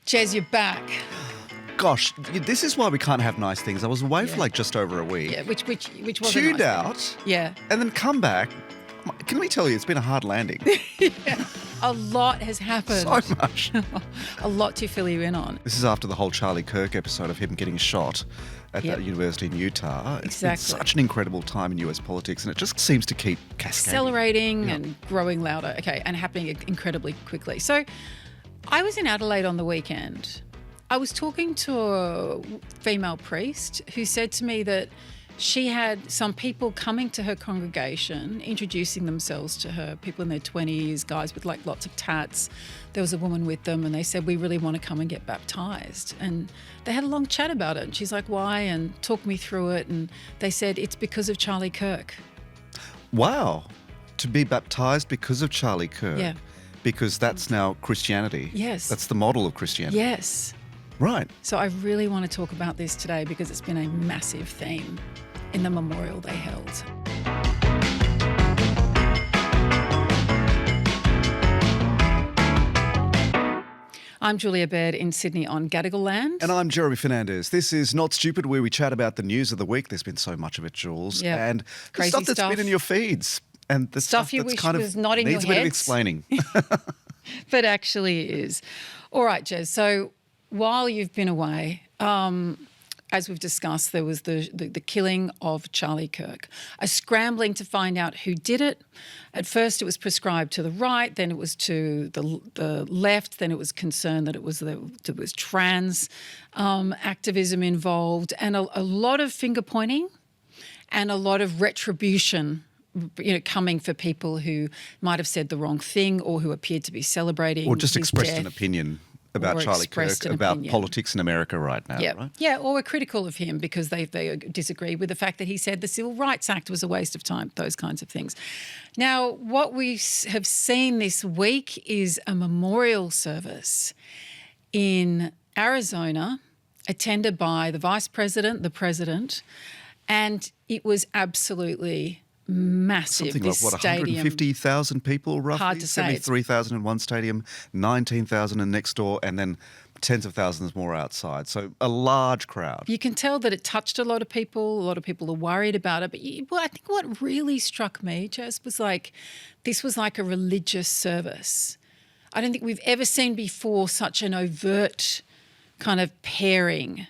Jez, you're back. Gosh, this is why we can't have nice things. I was away for like just over a week. Yeah, which was tuned a nice out. thing. Yeah. And then come back. Can we tell you, it's been a hard landing. Yeah. A lot has happened. So much. A lot to fill you in on. This is after the whole Charlie Kirk episode of him getting shot at that university in Utah. It's been such an incredible time in US politics, and it just seems to keep cascading. Accelerating and growing louder. Okay, and happening incredibly quickly. So I was in Adelaide on the weekend. I was talking to a female priest who said to me that she had some people coming to her congregation, introducing themselves to her, people in their 20s, guys with like lots of tats. There was a woman with them and they said, we really want to come and get baptised. And they had a long chat about it. And she's like, why? And talked me through it. And they said, it's because of Charlie Kirk. Wow. To be baptised because of Charlie Kirk. Yeah. Because that's now Christianity. Yes. That's the model of Christianity. Yes. Right. So I really want to talk about this today because it's been a massive theme in the memorial they held. I'm Julia Baird in Sydney on Gadigal land. And I'm Jeremy Fernandez. This is Not Stupid, where we chat about the news of the week. There's been so much of it, Jules. Yeah. And the crazy stuff that's been in your feeds. And the stuff you that's wish kind of was not in your needs a bit of heads. explaining. But actually is. All right, Jez. So while you've been away, as we've discussed, there was the killing of Charlie Kirk, a scrambling to find out who did it. At first it was prescribed to the right, then it was to the left, then it was concerned that it was trans activism involved, and a lot of finger pointing and a lot of retribution, coming for people who might have said the wrong thing or who appeared to be celebrating Or just his expressed death. an opinion about Or Charlie Kirk, expressed an about opinion. politics in America right now, right? Yeah, or were critical of him because they disagree with the fact that he said the Civil Rights Act was a waste of time, those kinds of things. Now, what we have seen this week is a memorial service in Arizona attended by the Vice President, the President, and it was absolutely massive. Something this like, what, stadium. 150,000 people roughly? Hard to say. 73,000 in one stadium, 19,000 in next door, and then tens of thousands more outside. So a large crowd. You can tell that it touched a lot of people. A lot of people are worried about it. But I think what really struck me, Jess, was this was like a religious service. I don't think we've ever seen before such an overt kind of pairing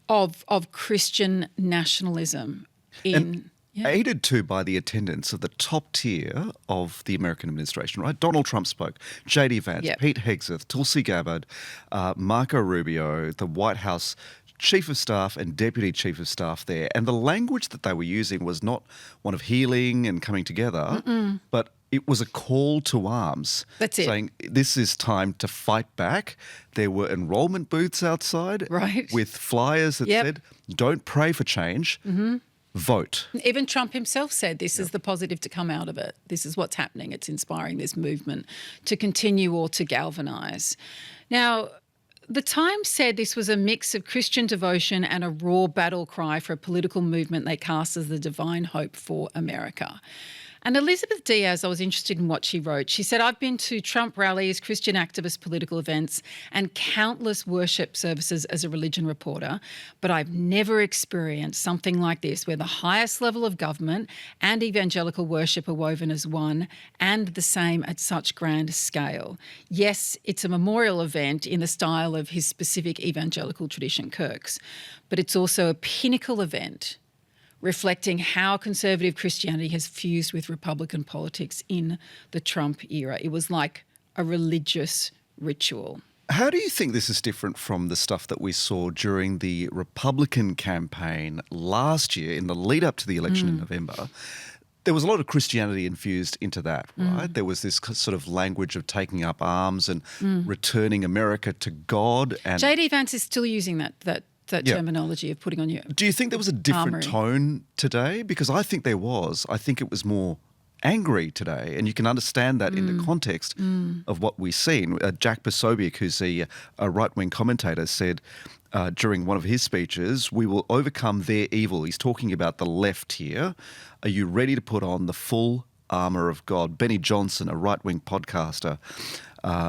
of Christian nationalism in... Aided to by the attendance of the top tier of the American administration, right? Donald Trump spoke, J.D. Vance, Pete Hegseth, Tulsi Gabbard, Marco Rubio, the White House Chief of Staff and Deputy Chief of Staff there. And the language that they were using was not one of healing and coming together, but it was a call to arms. That's it. Saying this is time to fight back. There were enrollment booths outside with flyers that said, don't pray for change. Vote. Even Trump himself said this is the positive to come out of it. This is what's happening. It's inspiring this movement to continue or to galvanise. Now, the Times said this was a mix of Christian devotion and a raw battle cry for a political movement they cast as the divine hope for America. And Elizabeth Diaz, I was interested in what she wrote. She said, I've been to Trump rallies, Christian activist political events, and countless worship services as a religion reporter, but I've never experienced something like this where the highest level of government and evangelical worship are woven as one and the same at such grand scale. Yes, it's a memorial event in the style of his specific evangelical tradition, Kirk's, but it's also a pinnacle event reflecting how conservative Christianity has fused with Republican politics in the Trump era. It was like a religious ritual. How do you think this is different from the stuff that we saw during the Republican campaign last year in the lead up to the election in November? There was a lot of Christianity infused into that, right? There was this sort of language of taking up arms and returning America to God. And J.D. Vance is still using that terminology of putting on your Do you think there was a different tone today? Because I think there was. I think it was more angry today, and you can understand that in the context of what we've seen. Jack Posobiec, who's a right-wing commentator, said during one of his speeches, we will overcome their evil. He's talking about the left here. Are you ready to put on the full armour of God? Benny Johnson, a right-wing podcaster,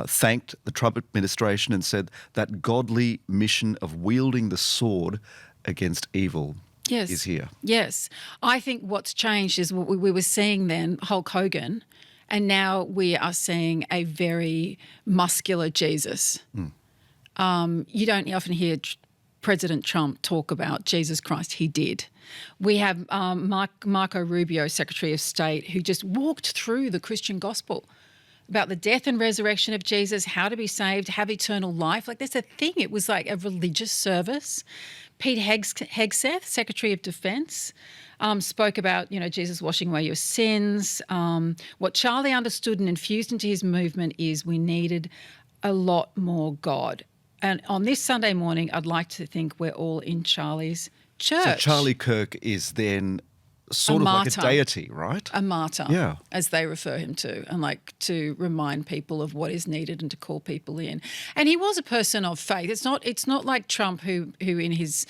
thanked the Trump administration and said that godly mission of wielding the sword against evil is here. Yes. I think what's changed is what we were seeing then, Hulk Hogan, and now we are seeing a very muscular Jesus. You don't often hear President Trump talk about Jesus Christ. He did. We have Marco Rubio, Secretary of State, who just walked through the Christian gospel about the death and resurrection of Jesus, how to be saved, have eternal life. Like, there's a thing. It was like a religious service. Pete Hegseth, Secretary of Defense, spoke about, Jesus washing away your sins. What Charlie understood and infused into his movement is we needed a lot more God. And on this Sunday morning, I'd like to think we're all in Charlie's church. So Charlie Kirk is then sort of like a deity, right? A martyr, yeah, as they refer him to, and like to remind people of what is needed and to call people in. And he was a person of faith. It's not like Trump, who in his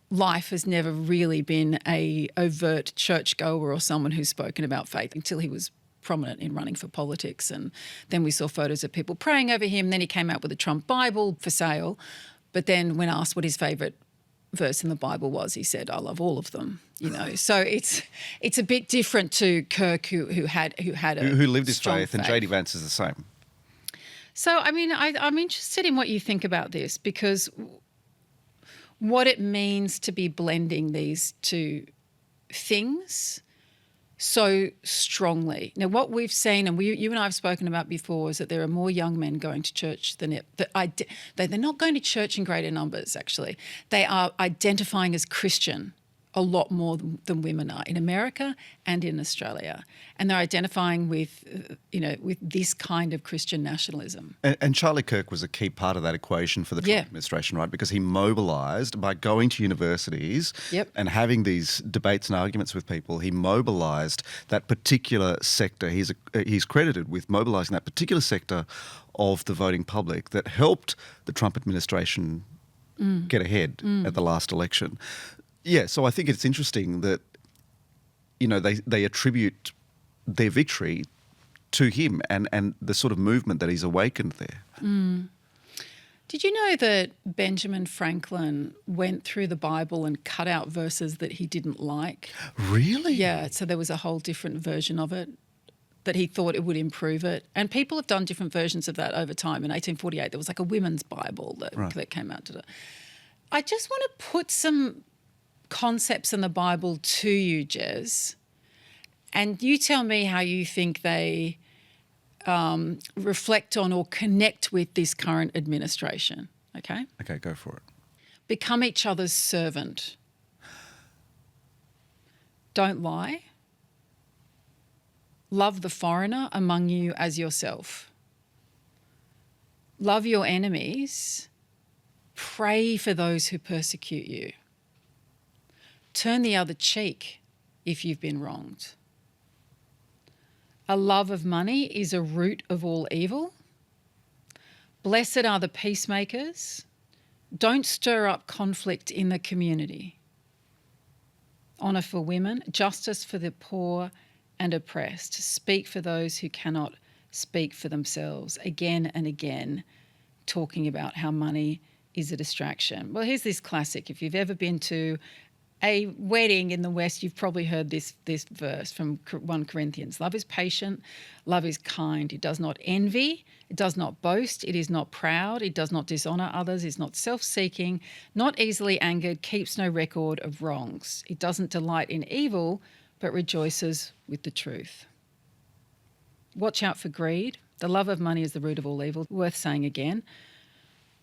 life has never really been a overt churchgoer or someone who's spoken about faith until he was prominent in running for politics. And then we saw photos of people praying over him. Then he came out with a Trump Bible for sale. But then when asked what his favourite verse in the Bible was, he said, "I love all of them." So it's a bit different to Kirk, who lived his faith, and JD Vance is the same. So I mean, I'm interested in what you think about this, because what it means to be blending these two things so strongly. Now, what we've seen, and you and I have spoken about before, is that there are more young men going to church than they're not going to church in greater numbers, actually. They are identifying as Christian a lot more than women are in America and in Australia. And they're identifying with this kind of Christian nationalism. And Charlie Kirk was a key part of that equation for the Trump administration, right? Because he mobilised, by going to universities and having these debates and arguments with people, he mobilised that particular sector. He's credited with mobilising that particular sector of the voting public that helped the Trump administration get ahead at the last election. Yeah, so I think it's interesting that, they attribute their victory to him and the sort of movement that he's awakened there. Did you know that Benjamin Franklin went through the Bible and cut out verses that he didn't like? Really? Yeah, so there was a whole different version of it that he thought it would improve it. And people have done different versions of that over time. In 1848, there was like a women's Bible that came out today. I just want to put some concepts in the Bible to you, Jez, and you tell me how you think they reflect on or connect with this current administration, okay? Okay, go for it. Become each other's servant. Don't lie. Love the foreigner among you as yourself. Love your enemies. Pray for those who persecute you. Turn the other cheek if you've been wronged. A love of money is a root of all evil. Blessed are the peacemakers. Don't stir up conflict in the community. Honour for women, justice for the poor and oppressed. Speak for those who cannot speak for themselves. Again and again, talking about how money is a distraction. Well, here's this classic. If you've ever been to a wedding in the West, you've probably heard this verse from 1 Corinthians. Love is patient, love is kind. It does not envy, it does not boast, it is not proud, it does not dishonour others, is not self-seeking, not easily angered, keeps no record of wrongs. It doesn't delight in evil, but rejoices with the truth. Watch out for greed. The love of money is the root of all evil. Worth saying again.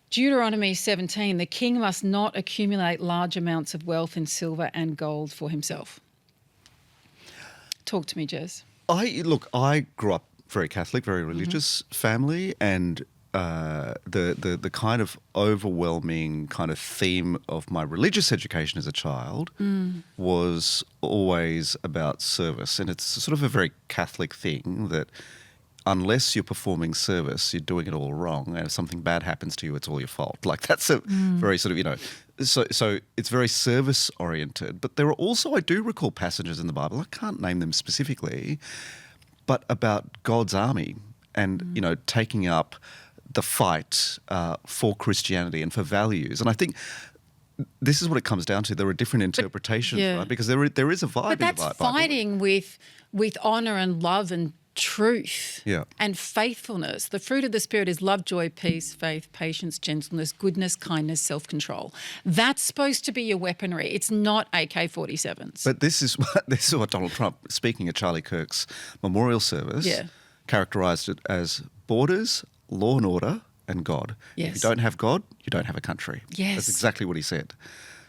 Deuteronomy 17, the king must not accumulate large amounts of wealth in silver and gold for himself. Talk to me, Jez. I grew up very Catholic, very religious family, and the kind of overwhelming kind of theme of my religious education as a child was always about service. And it's sort of a very Catholic thing that unless you're performing service, you're doing it all wrong. And if something bad happens to you, it's all your fault. Like, that's a very sort of, so it's very service oriented. But there are also, I do recall passages in the Bible, I can't name them specifically, but about God's army and taking up the fight for Christianity and for values. And I think this is what it comes down to. There are different interpretations, right? Because there is a vibe in the Bible. But that's fighting with honour and love and truth and faithfulness. The fruit of the Spirit is love, joy, peace, faith, patience, gentleness, goodness, kindness, self-control. That's supposed to be your weaponry. It's not AK-47s. But this is what Donald Trump, speaking at Charlie Kirk's memorial service, characterised it as borders, law and order, and God. Yes. If you don't have God, you don't have a country. Yes. That's exactly what he said.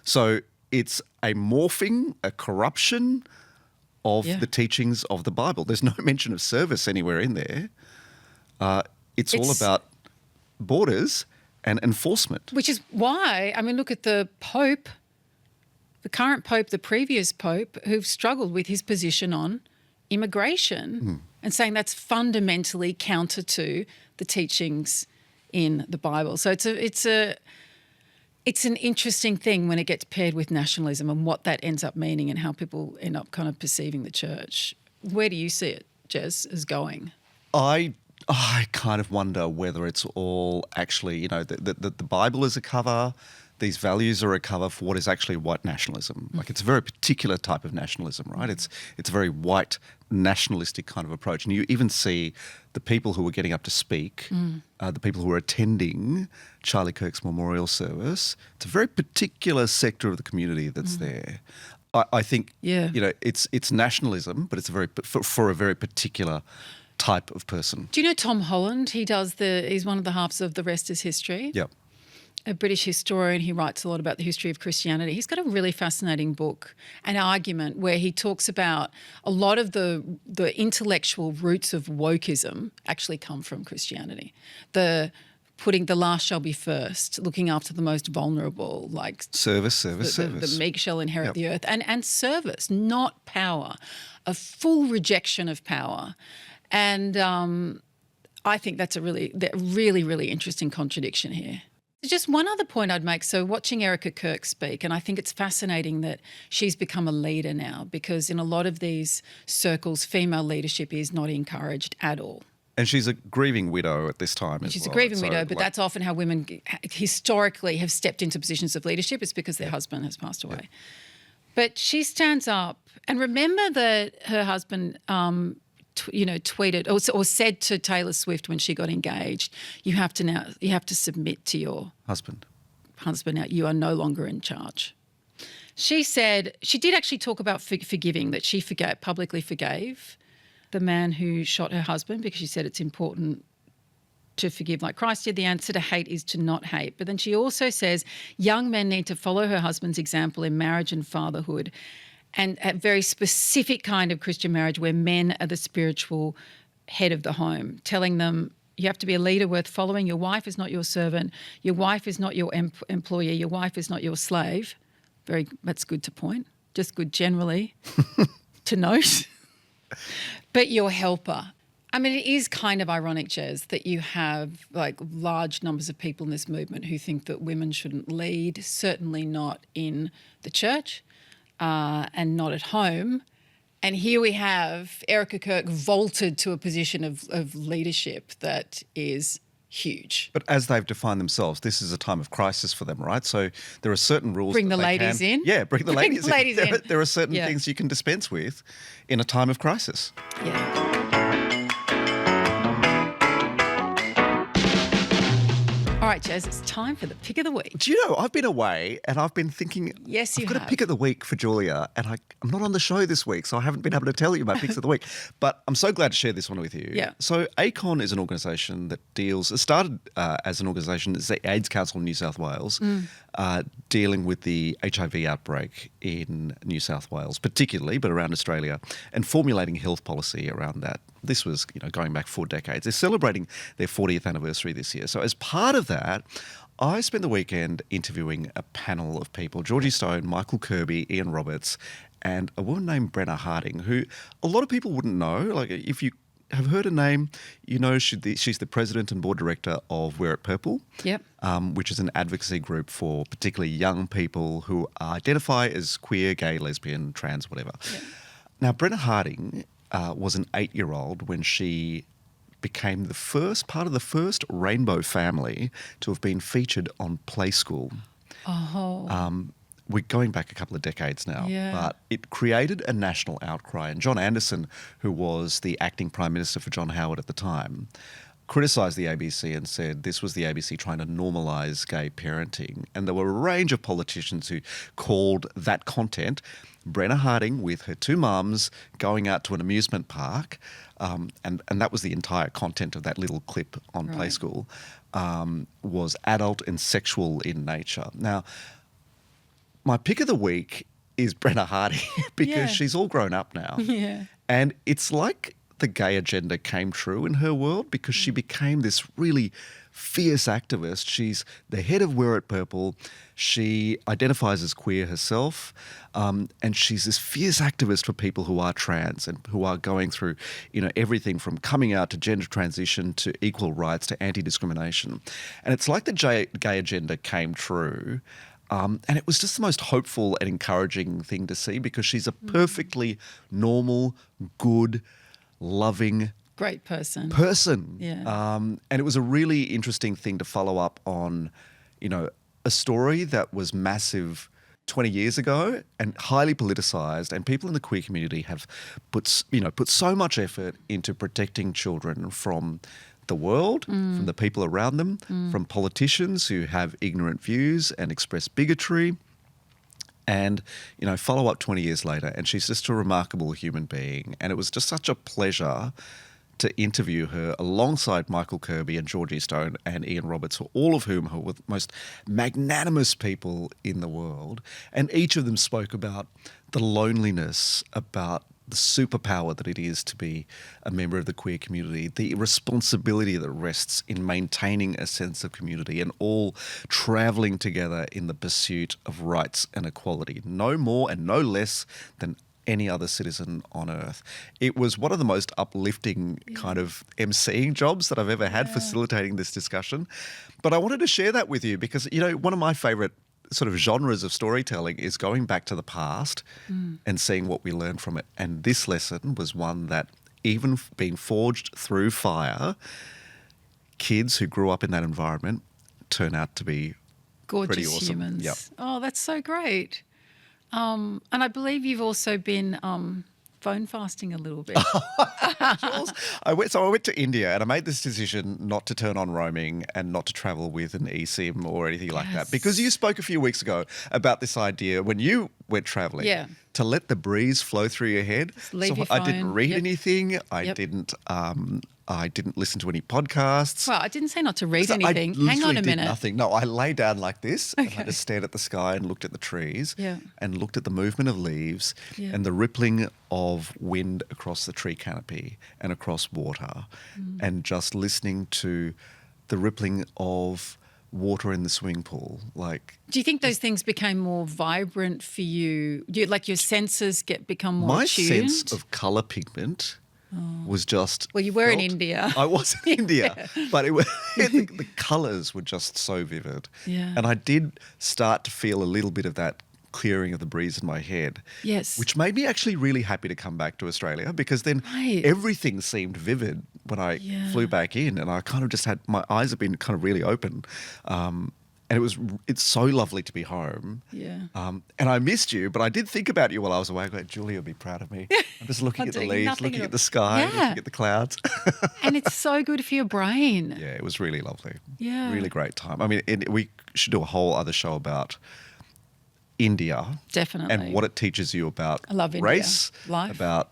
So it's a morphing, a corruption of the teachings of the Bible. There's no mention of service anywhere in there. It's all about borders and enforcement. Which is why, I mean, look at the Pope, the current Pope, the previous Pope, who've struggled with his position on immigration and saying that's fundamentally counter to the teachings in the Bible. So it's an interesting thing when it gets paired with nationalism and what that ends up meaning and how people end up kind of perceiving the church. Where do you see it, Jez, as going? I kind of wonder whether it's all actually, the Bible is a cover, these values are a cover for what is actually white nationalism. Like it's a very particular type of nationalism, right? It's a very white nationalistic kind of approach. And you even see the people who were getting up to speak, the people who were attending Charlie Kirk's memorial service. It's a very particular sector of the community that's there. I think, it's nationalism, but it's for a very particular type of person. Do you know Tom Holland? He's one of the halves of The Rest is History. Yep. A British historian. He writes a lot about the history of Christianity. He's got a really fascinating book, an argument where he talks about a lot of the intellectual roots of wokeism actually come from Christianity. Putting the last shall be first, looking after the most vulnerable, like service. The meek shall inherit the earth, and service, not power, a full rejection of power. And I think that's a really, really interesting contradiction here. Just one other point I'd make. So watching Erika Kirk speak, and I think it's fascinating that she's become a leader now, because in a lot of these circles, female leadership is not encouraged at all. And she's a grieving widow at this time as well. She's a grieving widow, but that's often how women historically have stepped into positions of leadership. It's because their husband has passed away. But she stands up, and remember that her husband tweeted or said to Taylor Swift when she got engaged, you have to submit to your husband now. You are no longer in charge. She said she did actually talk about forgiving, that she publicly forgave the man who shot her husband, because she said it's important to forgive like Christ did. The answer to hate is to not hate. But then she also says young men need to follow her husband's example in marriage and fatherhood, and a very specific kind of Christian marriage where men are the spiritual head of the home, telling them you have to be a leader worth following. Your wife is not your servant. Your wife is not your employee. Your wife is not your slave. That's good to point. Just good generally to note. But your helper. I mean, it is kind of ironic, Jez, that you have like large numbers of people in this movement who think that women shouldn't lead, certainly not in the church. And not at home. And here we have Erika Kirk vaulted to a position of leadership that is huge. But as they've defined themselves, this is a time of crisis for them, right? So there are certain rules. Bring the ladies in. Yeah, bring the ladies in. There are certain Yeah. things you can dispense with in a time of crisis. Yeah. All right, Jez, it's time for the pick of the week. Do you know, I've been away and I've been thinking, Yes, you I've got have. a pick of the week for Julia, and I'm not on the show this week, so I haven't been able to tell you my picks of the week. But I'm so glad to share this one with you. Yeah. So ACON is an organisation that started as an organisation, it's the AIDS Council in New South Wales, dealing with the HIV outbreak in New South Wales, particularly, but around Australia, and formulating health policy around that. This was, going back 4 decades. They're celebrating their 40th anniversary this year. So as part of that, I spent the weekend interviewing a panel of people, Georgie Stone, Michael Kirby, Ian Roberts, and a woman named Brenna Harding, who a lot of people wouldn't know. Like, if you have heard her name, she's the president and board director of Wear It Purple, which is an advocacy group for particularly young people who identify as queer, gay, lesbian, trans, whatever. Yep. Now, Brenna Harding was an 8-year-old when she became the first part of the first rainbow family to have been featured on Play School. Oh. We're going back a couple of decades now, Yeah. but it created a national outcry. And John Anderson, who was the acting Prime Minister for John Howard at the time, criticised the ABC and said this was the ABC trying to normalise gay parenting. And there were a range of politicians who called that content, Brenna Harding with her two mums going out to an amusement park, and that was the entire content of that little clip on Play School, was adult and sexual in nature. Now, my pick of the week is Brenna Harding because she's all grown up now. Yeah. And it's like the gay agenda came true in her world because she became this really fierce activist. She's the head of Wear It Purple. She identifies as queer herself. And she's this fierce activist for people who are trans and who are going through, everything from coming out to gender transition to equal rights to anti-discrimination. And it's like the gay agenda came true. And it was just the most hopeful and encouraging thing to see because she's a perfectly normal, good, loving Great person. Yeah. And it was a really interesting thing to follow up on, a story that was massive 20 years ago and highly politicized, and people in the queer community have put so much effort into protecting children from the world, from the people around them, from politicians who have ignorant views and express bigotry. And, follow up 20 years later, and she's just a remarkable human being. And it was just such a pleasure to interview her alongside Michael Kirby and Georgie Stone and Ian Roberts, all of whom are the most magnanimous people in the world. And each of them spoke about the loneliness, about the superpower that it is to be a member of the queer community, the responsibility that rests in maintaining a sense of community and all travelling together in the pursuit of rights and equality, no more and no less than any other citizen on earth. It was one of the most uplifting kind of emceeing jobs that I've ever had facilitating this discussion. But I wanted to share that with you because, one of my favourite sort of genres of storytelling is going back to the past and seeing what we learned from it. And this lesson was one that, even being forged through fire, kids who grew up in that environment turn out to be gorgeous pretty awesome. humans. Yep. Oh, that's so great. And I believe you've also been phone fasting a little bit. Jules, I went to India and I made this decision not to turn on roaming and not to travel with an eSIM or anything like that, because you spoke a few weeks ago about this idea when you went travelling to let the breeze flow through your head. Leave your I phone. didn't read anything. I didn't listen to any podcasts. Well, I didn't say not to read anything. Hang on a minute. Did nothing. No, I lay down like this and I just stared at the sky and looked at the trees and looked at the movement of leaves and the rippling of wind across the tree canopy and across water and just listening to the rippling of water in the swimming pool. Do you think those things became more vibrant for you? Like your senses become more attuned? My sense of colour pigment was just... Well, you were in India. I was in India, but the colours were just so vivid. Yeah. And I did start to feel a little bit of that clearing of the breeze in my head. Yes. Which made me actually really happy to come back to Australia because then everything seemed vivid when I flew back in, and I kind of just had... My eyes have been kind of really open. And it's so lovely to be home. Yeah. And I missed you, but I did think about you while I was away. I go, Julia will be proud of me. I'm just looking at the leaves, looking at the sky, looking at the clouds. And it's so good for your brain. Yeah, it was really lovely. Yeah. Really great time. I mean, we should do a whole other show about India. Definitely. And what it teaches you about I love India. race, Life. about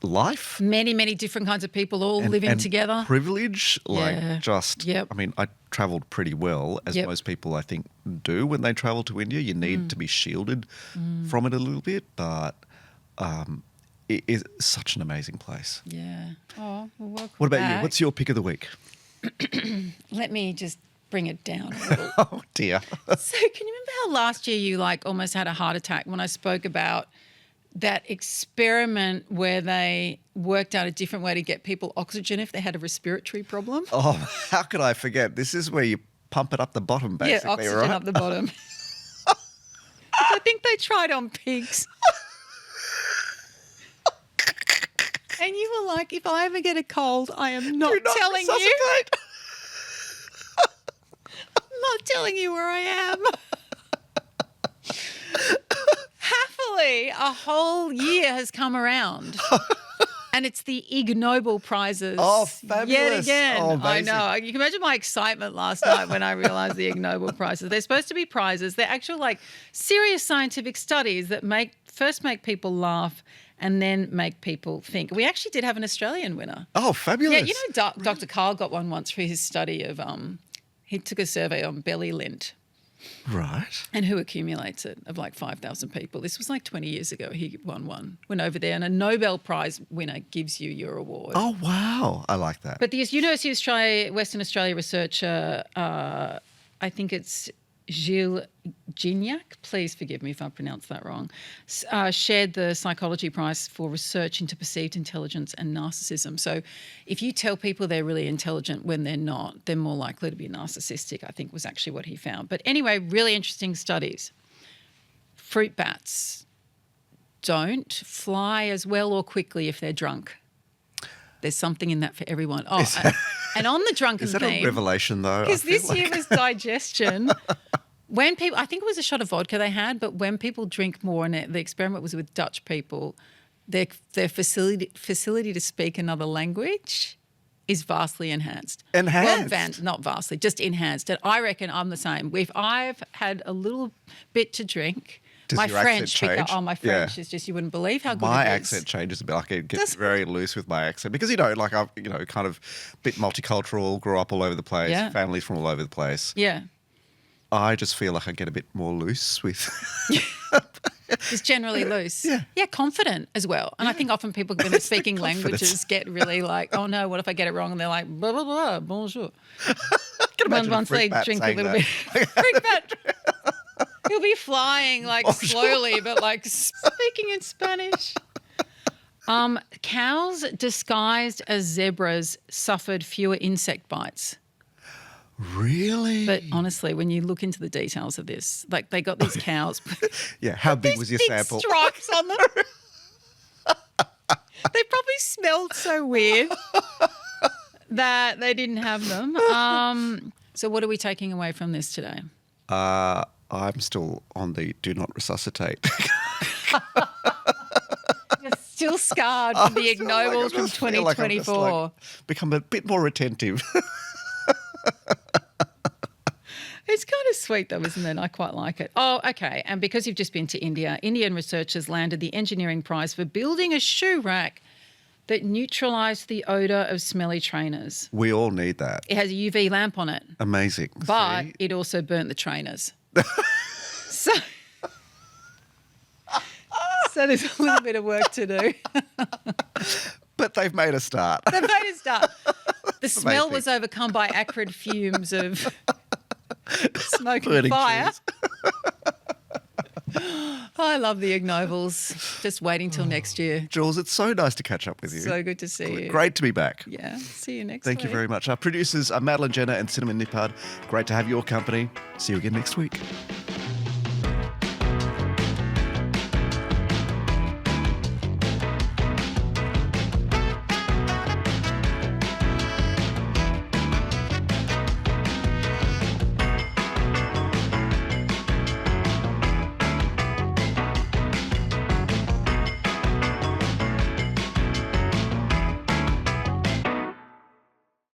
life. Many, many different kinds of people all living together. Privilege, I mean, I travelled pretty well, as most people I think do when they travel to India. You need to be shielded from it a little bit, but it is such an amazing place. Yeah. Oh, well, welcome What about back. you? What's your pick of the week? Let me just bring it down a little. Oh, dear. So can you remember how last year you almost had a heart attack when I spoke about that experiment where they worked out a different way to get people oxygen if they had a respiratory problem? Oh, how could I forget? This is where you pump it up the bottom, basically, oxygen right? up the bottom. I think they tried on pigs. And you were like, if I ever get a cold, I am not Do not telling you. resuscitate. I'm not telling you where I am. Happily, a whole year has come around. And it's the Ig Nobel Prizes. Oh, fabulous. Yet again. Oh, I amazing. know. You can imagine my excitement last night when I realised the Ig Nobel Prizes. They're supposed to be prizes. They're actual, like, serious scientific studies that first make people laugh and then make people think. We actually did have an Australian winner. Oh, fabulous. Yeah, you know, Dr. Carl got one once for his study of, he took a survey on belly lint. Right. And who accumulates it, of like 5,000 people. This was like 20 years ago. He won one, went over there, and a Nobel Prize winner gives you your award. Oh, wow. I like that. But the University of Australia, Western Australia researcher, I think it's Gilles Gignac, please forgive me if I pronounced that wrong, shared the Psychology Prize for research into perceived intelligence and narcissism. So if you tell people they're really intelligent when they're not, they're more likely to be narcissistic, I think was actually what he found. But anyway, really interesting studies. Fruit bats don't fly as well or quickly if they're drunk. There's something in that for everyone. Oh, and on the drunken theme. Is that a revelation, though? Because this year was digestion. When people, I think it was a shot of vodka they had, but when people drink more, and the experiment was with Dutch people, their facility to speak another language is vastly enhanced. Enhanced? Well, not vastly, just enhanced. And I reckon I'm the same. If I've had a little bit to drink, Does my your French, accent change? my French is just, you wouldn't believe how good My it is. accent changes a bit. Like it gets very loose with my accent because, you know, like I've, you know, kind of a bit multicultural, grew up all over the place, Yeah. families from all over the place. Yeah. I just feel like I get a bit more loose with. It's generally loose. Yeah. Yeah, confident as well. And I think often people when they're speaking languages get really like, oh no, what if I get it wrong? And they're like, blah, blah, blah, bonjour. can imagine Once they drink a little bit. Freak bat. He'll be flying like slowly, but like speaking in Spanish. Cows disguised as zebras suffered fewer insect bites. Really? But honestly, when you look into the details of this, like they got these cows. Yeah. How big was your big sample? stripes on them. They probably smelled so weird that they didn't have them. So what are we taking away from this today? I'm still on the do not resuscitate. You're still scarred from the Ig Nobels from feel like I'm just, 2024. like, become a bit more attentive. It's kind of sweet though, isn't it? I quite like it. Oh, okay. And because you've just been to India, Indian researchers landed the engineering prize for building a shoe rack that neutralised the odour of smelly trainers. We all need that. It has a UV lamp on it, Amazing. but See? it also burnt the trainers. So there's a little bit of work to do. But they've made a start. They made it start. The smell amazing. was overcome by acrid fumes of smoke and Burning fire. trees. I love the Ig Nobels. Just waiting till next year. Jules, it's so nice to catch up with you. So good to see you. Great to be back. Yeah. See you next Thank week. you very much. Our producers are Madeline Jenner and Cinnamon Nippard. Great to have your company. See you again next week.